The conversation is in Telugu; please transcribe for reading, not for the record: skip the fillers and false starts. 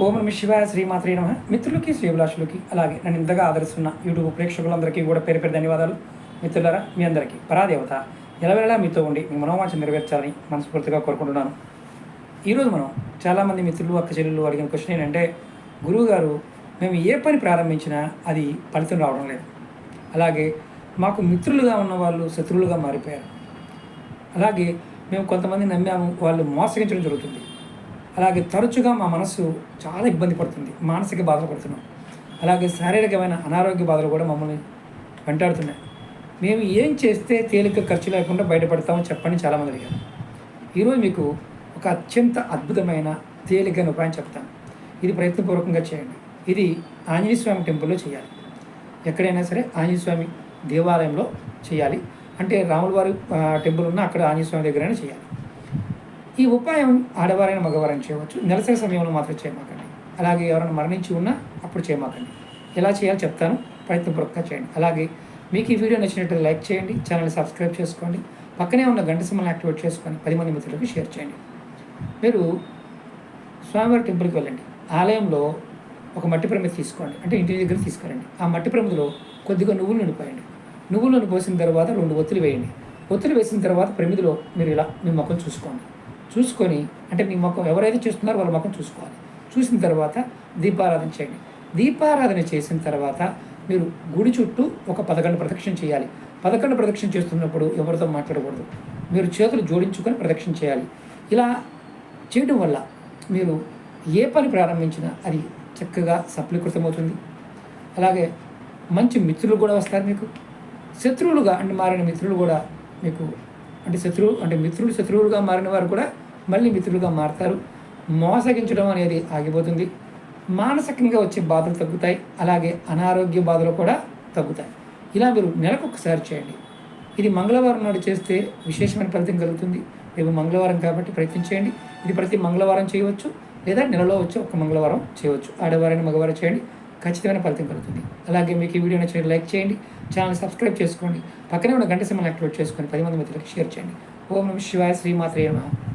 ఓం నమ శివాయ శ్రీమాత్రే నమః. మిత్రులకి శ్రీభిలాషులకి అలాగే నన్ను ఇంతగా ఆదరిస్తున్న యూట్యూబ్ ప్రేక్షకులందరికీ కూడా పేరు పేరు ధన్యవాదాలు. మిత్రులారా, మీ అందరికీ పరాదేవత ఎలవేళలా మీతో ఉండి మీ మనోవాంఛ నెరవేర్చాలని మనస్ఫూర్తిగా కోరుకుంటున్నాను. ఈరోజు మనం చాలామంది మిత్రులు అక్క చెల్లెలు అడిగిన క్వశ్చన్ ఏంటంటే, గురువుగారు మేము ఏ పని ప్రారంభించినా అది ఫలితం రావడం లేదు, అలాగే మాకు మిత్రులుగా ఉన్న వాళ్ళు శత్రువులుగా మారిపోయారు, అలాగే మేము కొంతమంది నమ్మాము, వాళ్ళు మోసగించడం జరుగుతుంది, అలాగే తరచుగా మా మనస్సు చాలా ఇబ్బంది పడుతుంది, మానసిక బాధలు పడుతున్నాం, అలాగే శారీరకమైన అనారోగ్య బాధలు కూడా మమ్మల్ని వెంటాడుతున్నాయి. మేము ఏం చేస్తే తేలిక ఖర్చు లేకుండా బయటపడతామో చెప్పండి చాలామంది అడిగారు. ఈరోజు మీకు ఒక అత్యంత అద్భుతమైన తేలికైన ఉపాయం చెప్తాను. ఇది ప్రయత్నపూర్వకంగా చేయండి. ఇది ఆంజనేయ స్వామి టెంపుల్లో చేయాలి. ఎక్కడైనా సరే ఆంజనేయ స్వామి దేవాలయంలో చేయాలి. అంటే రాముల వారి టెంపుల్ ఉన్న అక్కడ ఆంజనేయ స్వామి దగ్గరైనా చేయాలి. ఈ ఉపాయం ఆడవారైన మగవారైనా చేయవచ్చు. నెలసరి సమయంలో మాత్రం చేయమాకండి. అలాగే ఎవరైనా మరణించి ఉన్నా అప్పుడు చేయమాకండి. ఎలా చేయాలో చెప్తాను, ప్రయత్నపూర్వకంగా చేయండి. అలాగే మీకు ఈ వీడియో నచ్చినట్టు లైక్ చేయండి, ఛానల్ని సబ్స్క్రైబ్ చేసుకోండి, పక్కనే ఉన్న గంట సింబల్ని యాక్టివేట్ చేసుకొని 10 మంది మిత్రులకు షేర్ చేయండి. మీరు స్వామివారి టెంపుల్కి వెళ్ళండి. ఆలయంలో ఒక మట్టి ప్రమిద తీసుకోండి, అంటే ఇంటి దగ్గర తీసుకురండి. ఆ మట్టి ప్రమిదలో కొద్దిగా నువ్వులు నిండిపోయండి. నువ్వులు నుండి పోసిన తర్వాత 2 ఒత్తులు వేయండి. ఒత్తులు వేసిన తర్వాత ప్రమిదలో మీరు ఇలా మీ ముఖం చూసుకొని అంటే మీ ముఖం ఎవరైతే చూస్తున్నారో వాళ్ళ ముఖం చూసుకోవాలి. చూసిన తర్వాత దీపారాధన చేయండి. దీపారాధన చేసిన తర్వాత మీరు గుడి చుట్టూ ఒక 11 ప్రదక్షిణ చేయాలి. 11 ప్రదక్షిణ చేస్తున్నప్పుడు ఎవరితో మాట్లాడకూడదు. మీరు చేతులు జోడించుకొని ప్రదక్షిణ చేయాలి. ఇలా చేయడం వల్ల మీరు ఏ పని ప్రారంభించినా అది చక్కగా సఫలీకృతమవుతుంది. అలాగే మంచి మిత్రులు కూడా వస్తారు మీకు. శత్రువులుగా అంటే మారిన మిత్రులు కూడా మీకు అంటే మిత్రులు శత్రువులుగా మారిన వారు కూడా మళ్ళీ మిత్రులుగా మారుతారు. మోసగించడం అనేది ఆగిపోతుంది. మానసికంగా వచ్చే బాధలు తగ్గుతాయి. అలాగే అనారోగ్య బాధలు కూడా తగ్గుతాయి. ఇలా మీరు నెలకు ఒకసారి చేయండి. ఇది మంగళవారం నాడు చేస్తే విశేషమైన ఫలితం కలుగుతుంది. రేపు మంగళవారం కాబట్టి ప్రయత్నించేయండి. ఇది ప్రతి మంగళవారం చేయవచ్చు, లేదా నెలలో వచ్చి ఒక మంగళవారం చేయవచ్చు. ఆడవారైన మగవారం చేయండి, ఖచ్చితమైన ఫలితం కలుగుతుంది. అలాగే మీకు ఈ వీడియో నచ్చినట్టు లైక్ చేయండి, ఛానల్ సబ్స్క్రైబ్ చేసుకోండి, పక్కనే ఉన్న గంట సింబల్ని యాక్టివేట్ చేసుకొని 10 మంది మిత్రులకు షేర్ చేయండి. ఓం నమ శివాయ శ్రీమాత్రే నమః.